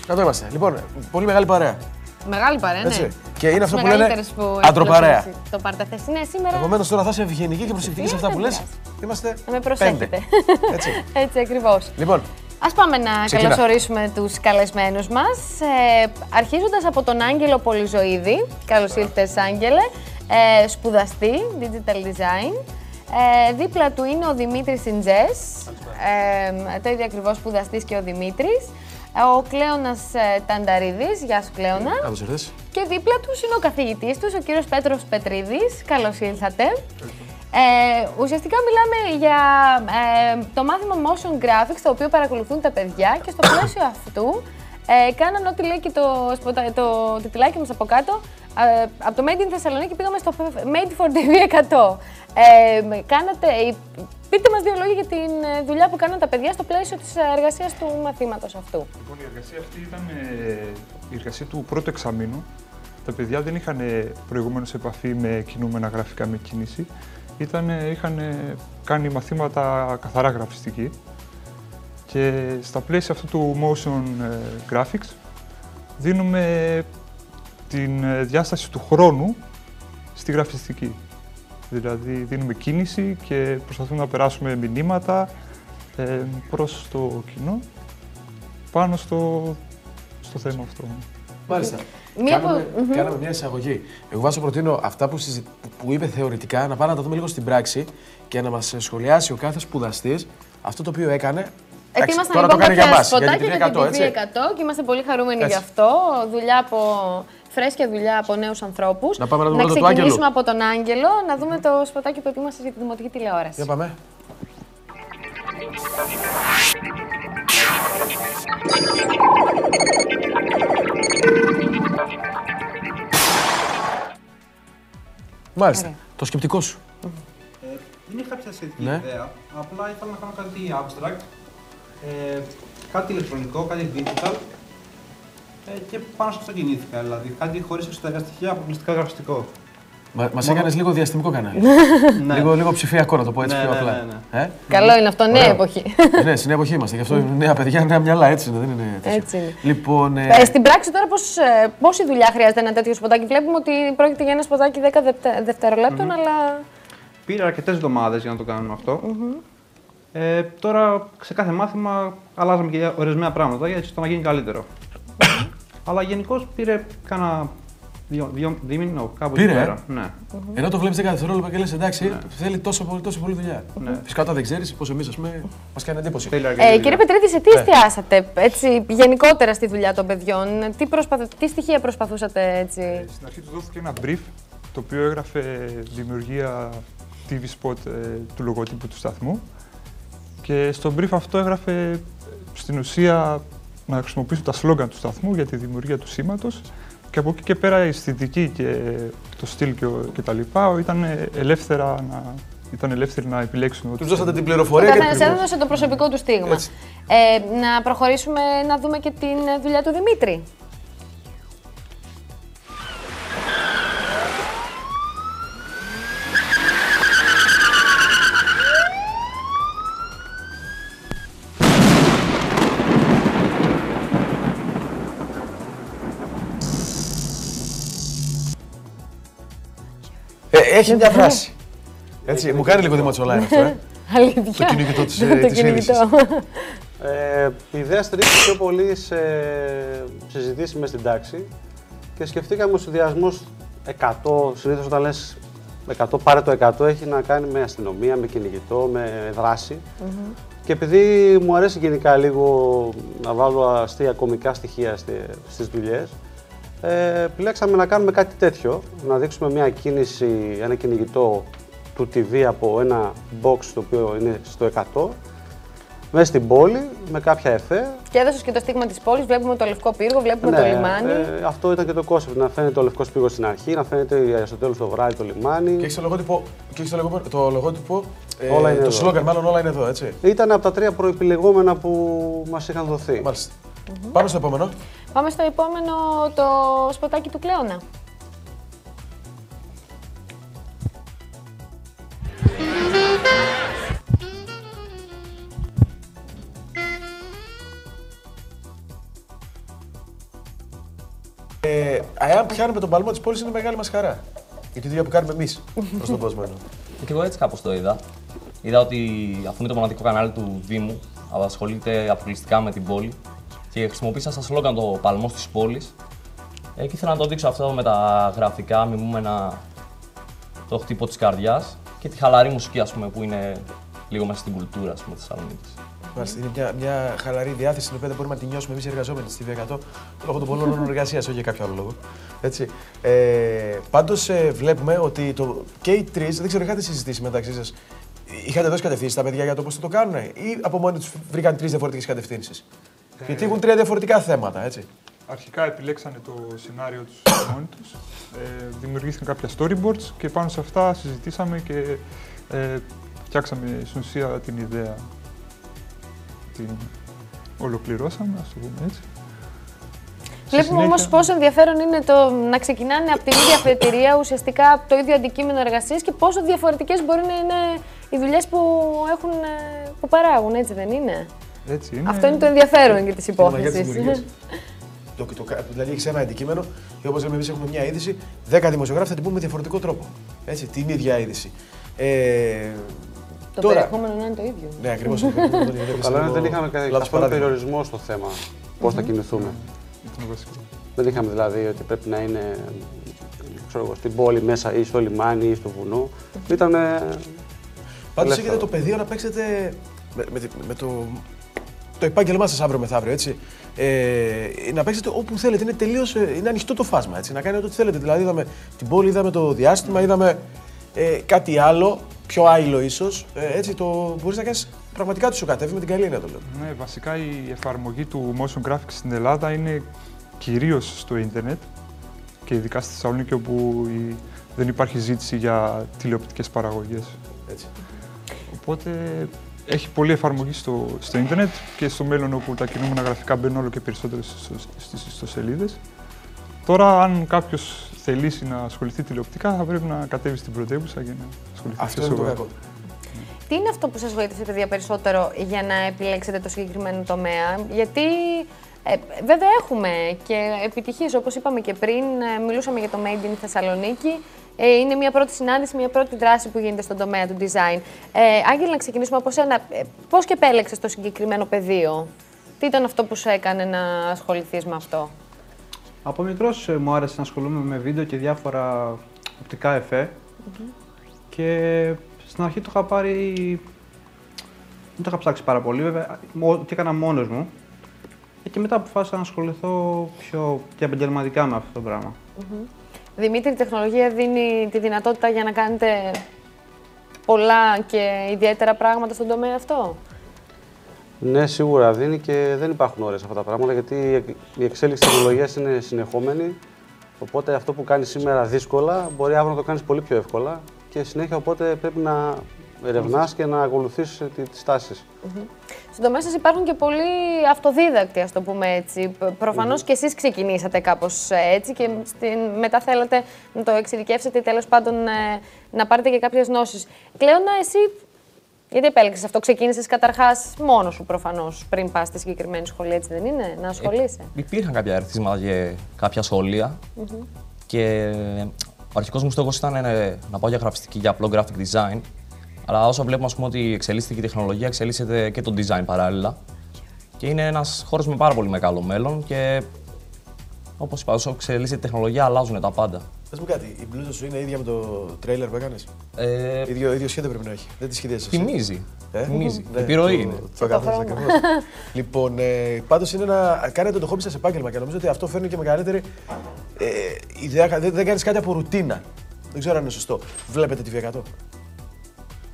Εδώ είμαστε. Λοιπόν, πολύ μεγάλη παρέα. Μεγάλη παρέα, ναι. Έτσι. Και είναι αυτό που λένε αντροπαρέα. Το πάρτε χθες. Ναι, σήμερα. Επομένως τώρα θα είσαι ευγενική και προσεκτική σε αυτά που λες. Είμαστε. Να με προσέχετε. Έτσι ακριβώς. Λοιπόν. Ας πάμε να καλωσορίσουμε τους καλεσμένους μας. Αρχίζοντας από τον Άγγελο Πολυζωίδη. Καλώς ήρθες, Άγγελε. Σπουδαστή, digital design. Δίπλα του είναι ο Δημήτρης Σιντζές. Το ίδιο ακριβώς σπουδαστής και ο Δημήτρης. Ο Κλέονας Τανταρίδης. Γεια σου, Κλέονα. Καλώς ήρθες. Και δίπλα τους είναι ο καθηγητής τους, ο κύριος Πέτρος Πετρίδης. Καλώς ήρθατε. Ουσιαστικά μιλάμε για το μάθημα Motion Graphics, το οποίο παρακολουθούν τα παιδιά και στο πλαίσιο αυτού κάναν ό,τι λέει και το τιτλάκι μας από κάτω. Από το Made in Θεσσαλονίκη πήγαμε στο Made for TV 100. Πείτε μας δύο λόγια για τη δουλειά που κάναν τα παιδιά στο πλαίσιο της εργασίας του μαθήματος αυτού. Λοιπόν, η εργασία αυτή ήταν η εργασία του πρώτου εξαμήνου. Τα παιδιά δεν είχαν προηγουμένως επαφή με κινούμενα γραφικά με κίνηση. Είχαν κάνει μαθήματα καθαρά γραφιστική. Και στα πλαίσια αυτού του motion graphics δίνουμε την διάσταση του χρόνου στη γραφιστική. Δηλαδή δίνουμε κίνηση και προσπαθούμε να περάσουμε μηνύματα προς το κοινό πάνω στο θέμα αυτό. Μάλιστα. Κάναμε μια εισαγωγή. Εγώ βάζω προτείνω αυτά που είπε θεωρητικά να πάμε να τα δούμε λίγο στην πράξη και να μας σχολιάσει ο κάθε σπουδαστής αυτό το οποίο έκανε. Ετοίμασταν λοιπόν κάποια σποτάκια για την TV 100 και είμαστε πολύ χαρούμενοι γι' αυτό. Φρέσκια δουλειά από νέους ανθρώπους. Να πάμε να δούμε να ξεκινήσουμε από τον Άγγελο, να δούμε το σποτάκι που ετοίμασες για τη δημοτική τηλεόραση. Για πάμε. Μάλιστα. Το σκεπτικό σου. Δεν είναι κάποια σχετική ιδέα. Απλά ήθελα να κάνω κάτι abstract, κάτι ηλεκτρονικό, κάτι digital και πάνω σε αυτό κινήθηκα. Δηλαδή κάτι χωρίς εξωτερικά στοιχεία, αποκλειστικά γραφιστικό. Μας έκανες λίγο διαστημικό κανάλι. Λίγο ψηφιακό, να το πω έτσι πιο απλά. Καλό είναι αυτό, νέα εποχή. Ναι, στην νέα εποχή είμαστε. Γι' αυτό νέα παιδιά, νέα μυαλά, έτσι είναι. Δεν είναι τέτοιο. Έτσι είναι. Λοιπόν, στην πράξη τώρα πόση δουλειά χρειάζεται ένα τέτοιο σποτάκι? Βλέπουμε ότι πρόκειται για ένα σποτάκι 10 δευτερολέπτων, αλλά. Πήρε αρκετές εβδομάδες για να το κάνουμε αυτό. Τώρα σε κάθε μάθημα αλλάζαμε και ορισμένα πράγματα έτσι ώστε να γίνει καλύτερο. Αλλά γενικώς πήρε κάνα δίμηνο κάπου εκεί πέρα. Ναι. Ενώ το βλέπεις 10 δευτερόλεπτα και λες εντάξει, θέλει τόσο πολύ δουλειά. Φυσικά όταν δεν ξέρεις, πως εμείς μας κάνει εντύπωση. Κύριε Πετρίδη, σε τι εστιάσατε γενικότερα στη δουλειά των παιδιών, τι στοιχεία προσπαθούσατε έτσι? Στην αρχή του δόθηκε ένα brief, το οποίο έγραφε δημιουργία TV spot του λογοτύπου του σταθμού. Και στο brief αυτό έγραφε στην ουσία να χρησιμοποιήσουν τα σλόγγαν του σταθμού για τη δημιουργία του σήματος. Και από εκεί και πέρα η αισθητική και το στυλ και τα λοιπά ήταν ελεύθεροι να επιλέξουν. Τους δώσατε την πληροφορία και σας έδωσε το προσωπικό του στίγμα. Να προχωρήσουμε να δούμε και την δουλειά του Δημήτρη. Έχει μια φράση. Έτσι, μου κάνει λίγο Δημοτσολάιν αυτό, το κυνηγητό της είδησης. Η ιδέα στηρίχθηκε πιο πολύ σε συζητήσεις μες στην τάξη και σκεφτήκαμε ο συνδυασμός 100, συνήθως όταν λες 100, πάρε το 100, έχει να κάνει με αστυνομία, με κυνηγητό, με δράση. Και επειδή μου αρέσει γενικά λίγο να βάλω αστεία κωμικά στοιχεία στις δουλειές, επιλέξαμε να κάνουμε κάτι τέτοιο, να δείξουμε μια κίνηση, ένα κυνηγητό του TV από ένα box το οποίο είναι στο 100, μέσα στην πόλη, με κάποια εφέ. Και έδωσες και το στίγμα της πόλης, βλέπουμε το Λευκό Πύργο, βλέπουμε το λιμάνι. Αυτό ήταν και το concept, να φαίνεται ο Λευκός Πύργος στην αρχή, να φαίνεται στο τέλος το βράδυ το λιμάνι. Και έχεις το λογότυπο, το σλόγγαν μάλλον όλα είναι εδώ, έτσι. Ήταν από τα 3 προεπιλεγόμενα που μας είχαν δοθεί. Μάλιστα. Πάμε στο επόμενο. Πάμε στο επόμενο, το σποτάκι του Κλέονα. αν πιάνουμε τον παλμό της πόλης είναι μεγάλη μας χαρά. Για τη δουλειά που κάνουμε εμείς προς τον κόσμο. Και εγώ έτσι κάπως το είδα. Είδα ότι αφού είναι το μοναδικό κανάλι του Δήμου, ασχολείται αποκλειστικά με την πόλη και χρησιμοποίησα σαν σλόγγαν το παλμός της πόλης. Και ήθελα να το δείξω αυτό με τα γραφικά, μιμούμενα το χτύπο της καρδιάς και τη χαλαρή μουσική, ας πούμε, που είναι λίγο μέσα στην κουλτούρα, ας πούμε, της Θεσσαλονίκης. Μάλιστα, είναι μια χαλαρή διάθεση την οποία δεν μπορούμε να τη νιώσουμε εμείς οι εργαζόμενοι στη TV100 λόγω των πολλών ώρων εργασίας, όχι για κάποιο άλλο λόγο. Έτσι. Πάντως βλέπουμε ότι και οι τρεις, δεν ξέρω, είχατε συζητήσει μεταξύ σας, είχατε δώσει κατευθύνσεις στα παιδιά για το πώς θα το κάνουν ή από μόνοι τους βρήκαν τρεις διαφορετικές κατευθύνσεις? Γιατί έχουν τρία διαφορετικά θέματα, έτσι. Αρχικά επιλέξανε το σενάριο τους μόνοι τους, δημιουργήθηκαν κάποια storyboards και πάνω σε αυτά συζητήσαμε και φτιάξαμε στην ουσία την ιδέα. Την ολοκληρώσαμε, ας το πούμε έτσι. Βλέπουμε όμως πόσο ενδιαφέρον είναι το να ξεκινάνε από την ίδια αφετηρία, ουσιαστικά από το ίδιο αντικείμενο εργασίας και πόσο διαφορετικές μπορεί να είναι οι δουλειές που παράγουν, έτσι δεν είναι? Έτσι είναι. Αυτό είναι το ενδιαφέρον για τις υπόθεσεις. Δηλαδή, έχεις ένα αντικείμενο και όπως λέμε, εμείς έχουμε μια είδηση, 10 δημοσιογράφοι θα την πούμε με διαφορετικό τρόπο. Έτσι, την ίδια είδηση. Το περιεχόμενο να είναι το ίδιο. Ναι, ακριβώς. Το καλό είναι ότι δεν είχαμε καθόλου περιορισμό στο θέμα πώς θα κινηθούμε. Δεν είχαμε δηλαδή ότι πρέπει να είναι στην πόλη μέσα ή στο λιμάνι ή στο βουνό. Ήτανε. Πάντως έχετε το πεδίο να παίξετε με το επάγγελμά σας αύριο μεθαύριο, έτσι. Να παίξετε όπου θέλετε. Είναι ανοιχτό το φάσμα, έτσι. Να κάνετε ό,τι θέλετε. Δηλαδή, είδαμε την πόλη, είδαμε το διάστημα, είδαμε κάτι άλλο, πιο άειλο ίσως. Έτσι, μπορείς να κάνεις πραγματικά του σοκατεύει με την καλή έννοια το λέω. Ναι, βασικά η εφαρμογή του motion graphics στην Ελλάδα είναι κυρίως στο ίντερνετ και ειδικά στη Θεσσαλονίκη όπου δεν υπάρχει ζήτηση για τηλεοπτικές παραγωγές. Έτσι. Οπότε έχει πολλή εφαρμογή στο ίντερνετ και στο μέλλον όπου τα κινούμενα γραφικά μπαίνουν όλο και περισσότερο στις ιστοσελίδες. Τώρα, αν κάποιος θελήσει να ασχοληθεί τηλεοπτικά, θα πρέπει να κατέβει στην πρωτεύουσα για να ασχοληθεί. Αυτό είναι το κακό. Τι είναι αυτό που σας βοήθησε, παιδιά, περισσότερο για να επιλέξετε το συγκεκριμένο τομέα? Γιατί βέβαια έχουμε και επιτυχίες, όπως είπαμε και πριν, μιλούσαμε για το Made in Θεσσαλονίκη. Είναι μια πρώτη συνάντηση, μια πρώτη δράση που γίνεται στον τομέα του design. Άγγελ, να ξεκινήσουμε από σένα. Πώς και επέλεξες το συγκεκριμένο πεδίο? Τι ήταν αυτό που σου έκανε να ασχοληθείς με αυτό? Από μικρός μου άρεσε να ασχολούμαι με βίντεο και διάφορα οπτικά εφέ. Και στην αρχή το είχα πάρει. Δεν το είχα ψάξει πάρα πολύ, βέβαια, και έκανα μόνος μου. Και μετά αποφάσισα να ασχοληθώ πιο και επαγγελματικά με αυτό το πράγμα. Δημήτρη, η τεχνολογία δίνει τη δυνατότητα για να κάνετε πολλά και ιδιαίτερα πράγματα στον τομέα αυτό? Ναι, σίγουρα δίνει και δεν υπάρχουν ώρες αυτά τα πράγματα, γιατί η εξέλιξη της τεχνολογίας είναι συνεχόμενη. Οπότε αυτό που κάνεις σήμερα δύσκολα, μπορεί αύριο να το κάνεις πολύ πιο εύκολα και συνέχεια οπότε πρέπει να ερευνάς και να ακολουθείς τις τάσεις. Στον τομέα σας υπάρχουν και πολλοί αυτοδίδακτοι, ας το πούμε έτσι. Προφανώς και εσείς ξεκινήσατε κάπως έτσι και μετά θέλατε να το εξειδικεύσετε ή τέλος πάντων να πάρετε και κάποιες γνώσεις. Κλέωνα, εσύ γιατί επέλεξες αυτό? Ξεκίνησες καταρχάς μόνος σου προφανώς πριν πας στη συγκεκριμένη σχολή, έτσι δεν είναι, να ασχολείσαι? Υπήρχαν κάποια ερεθίσματα για κάποια σχολεία και ο αρχικός μου στόχος ήταν να πάω για γραφιστική, για απλό graphic design. Αλλά όσο βλέπουμε, ας πούμε, ότι εξελίσσεται και η τεχνολογία, εξελίσσεται και το design παράλληλα. Και είναι ένας χώρος με πάρα πολύ μεγάλο μέλλον και όπως είπα, όσο εξελίσσεται η τεχνολογία, αλλάζουν τα πάντα. Πες μου κάτι, η μπλούζα σου είναι ίδια με το τρέιλερ που έκανες? Ίδιο σχέδιο πρέπει να έχει. Δεν τη σχεδιάζεις? Θυμίζει. Θυμίζει. Ναι, επιρροή είναι. Το καθώς ακριβώς. Λοιπόν, πάντως είναι να κάνετε το χόμπι σας επάγγελμα και νομίζω ότι αυτό φέρνει και μεγαλύτερη ιδέα. Δεν κάνεις κάτι από ρουτίνα. Δεν ξέρω αν είναι σωστό. Βλέπετε τη TV100?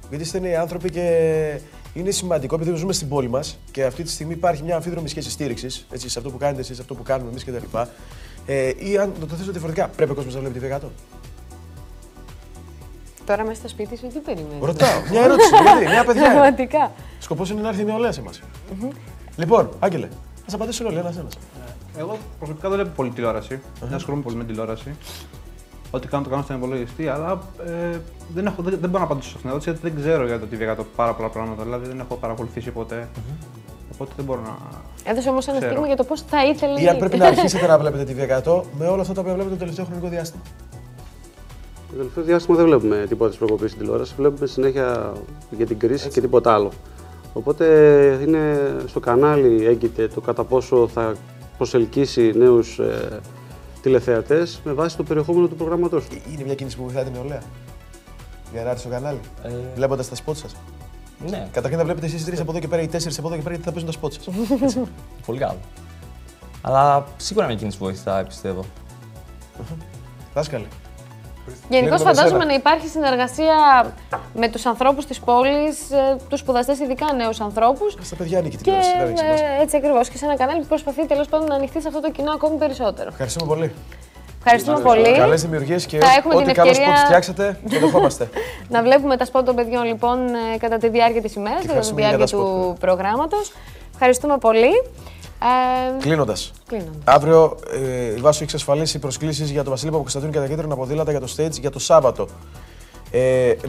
Γιατί είστε νέοι άνθρωποι και είναι σημαντικό, επειδή ζούμε στην πόλη μας και αυτή τη στιγμή υπάρχει μια αμφίδρομη σχέση στήριξης σε αυτό που κάνετε εσείς, σε αυτό που κάνουμε εμείς κτλ. Ή αν το θέσω διαφορετικά, πρέπει ο κόσμος να βλέπει τη TV100? Τώρα μέσα στο σπίτι σου τι περιμένεις? Ρωτάω, μια ερώτηση, γιατί, μια παιδιά. Πραγματικά. Σκοπός είναι να έρθει η νεολαία σε εμάς. Λοιπόν, Άγγελε, ας απαντήσουν όλοι ένας-ένας. Εγώ προσωπικά δεν βλέπω πολύ τηλεόραση. Δεν ασχολούμαι πολύ με τηλεόραση. Ό,τι κάνω το κάνω στον υπολογιστή, αλλά δεν μπορώ να απαντήσω στην ερώτηση γιατί δεν ξέρω για το TV100 πάρα πολλά πράγματα. Δηλαδή δεν έχω παρακολουθήσει ποτέ. Οπότε δεν μπορώ να. Έδωσε όμως ένα στίγμα για το πώς θα ήθελε. Ή αν πρέπει να αρχίσετε να βλέπετε τη V100 με όλα αυτά τα οποία βλέπετε το τελευταίο χρονικό διάστημα. Το τελευταίο διάστημα δεν βλέπουμε τίποτα τη προκοπή στην τηλεόραση. Βλέπουμε συνέχεια για την κρίση και τίποτα άλλο. Οπότε είναι στο κανάλι έγκυται το κατά πόσο θα προσελκύσει νέους τηλεθεατές με βάση το περιεχόμενο του προγράμματός του. Είναι μια κίνηση που βοηθάει την νεολαία για να έρθει στο κανάλι, βλέποντας τα σπότ σας. Ναι, Καταρχήν θα βλέπετε εσείς 3 από εδώ και πέρα ή 4 από εδώ και πέρα γιατί θα παίζουν τα σπότ σας. πολύ καλό. Αλλά σίγουρα μια κίνηση που βοηθάει, πιστεύω. Δάσκαλε. Γενικώς Λίγο με φαντάζομαι σένα. να υπάρχει συνεργασία με τους ανθρώπους της πόλης, τους σπουδαστές, ειδικά νέους ανθρώπους. Στα παιδιά ανήκει την Και τηλεόραση, δεν έχει σημασία. έτσι ακριβώς. Και σε ένα κανάλι που προσπαθεί τέλος πάντων να ανοιχτεί σε αυτό το κοινό ακόμη περισσότερο. Ευχαριστούμε πολύ. Ευχαριστούμε πολύ. Καλές δημιουργίες και Θα έχουμε ό,τι την καλό ευκαιρία- σποτ φτιάξετε, το δεχόμαστε. Να βλέπουμε τα σποτ των παιδιών λοιπόν κατά τη διάρκεια της ημέρας, κατά τη ευχαριστούμε για διάρκεια τα του προγράμματος. Ευχαριστούμε πολύ. Κλείνοντας. Κλείνοντας. Αύριο η Βάσο έχει εξασφαλίσει προσκλήσεις για τον Βασίλη Παπακοσταντίνου και τα κίτρινα ποδήλατα για το stage για το Σάββατο.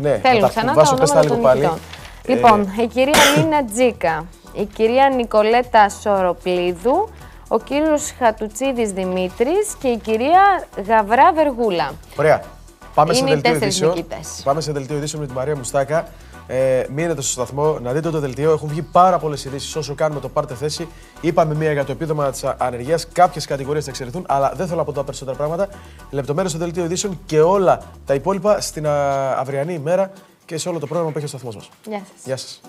Ναι, Θέλουν ξανά τα Βάσο, πες τα ονόματα λίγο των πάλι. νικητών. Λοιπόν, η κυρία Λίνα Τζίκα, η κυρία Νικολέτα Σοροπλίδου, ο κύριος Χατουτσίδης Δημήτρης και η κυρία Γαβρά Βεργούλα. Ωραία. Πάμε σε Είναι οι δελτίο 4 ειδήσεων. νικητές. Πάμε σε δελτίο ειδήσεων με τη Μαρία Μουστάκα. Μείνετε στο σταθμό να δείτε το δελτίο. Έχουν βγει πάρα πολλές ειδήσεις. Όσο κάνουμε το πάρτε θέση, είπαμε μία για το επίδομα της ανεργίας. Κάποιες κατηγορίες θα εξαιρεθούν, αλλά δεν θέλω να πω τα περισσότερα πράγματα. Λεπτομέρειες στο δελτίο ειδήσεων και όλα τα υπόλοιπα στην αυριανή ημέρα και σε όλο το πρόγραμμα που έχει ο σταθμός μας. Γεια σας. Γεια σας.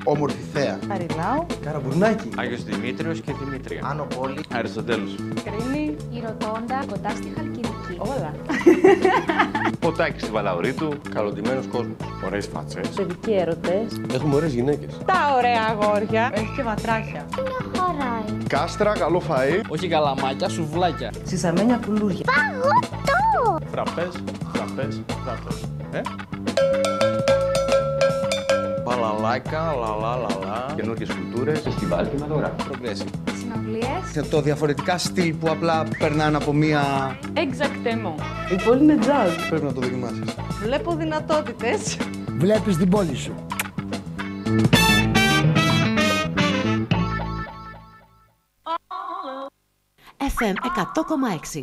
Όμορφη θέα. Χαριλάου, Καραμπουρνάκι. Άγιος Δημήτριος και Δημήτρια. Άνω Πόλη. Αριστοτέλους. Κρίνη, Η Ροτόντα κοντά στη Χαλκιδική. όλα. Ποτάκι στη Βαλαωρίτου. Καλοντημένος κόσμος. Ωραίες φάτσες. Παιδικοί έρωτες. Έχουμε ωραίες γυναίκες. Τα ωραία αγόρια. Έχει και βατράχια. Χωράει. Κάστρα, καλό φαΐ. Όχι καλαμάκια, σουβλάκια. Σισαμένια κουλούρια. Φραπές, φραπές, φραπές. Μπαλαλάικα, λαλά. Καινούργιες κουλτούρες. Φεστιβάλ και μεταγράφη. Προγκρέσι. Συναυλίες. Το διαφορετικά στυλ που απλά περνάνε από μία. Exactement. Η πόλη είναι jazz. Πρέπει να το δοκιμάσεις. Βλέπω δυνατότητες. Βλέπεις την πόλη σου. FM 100,6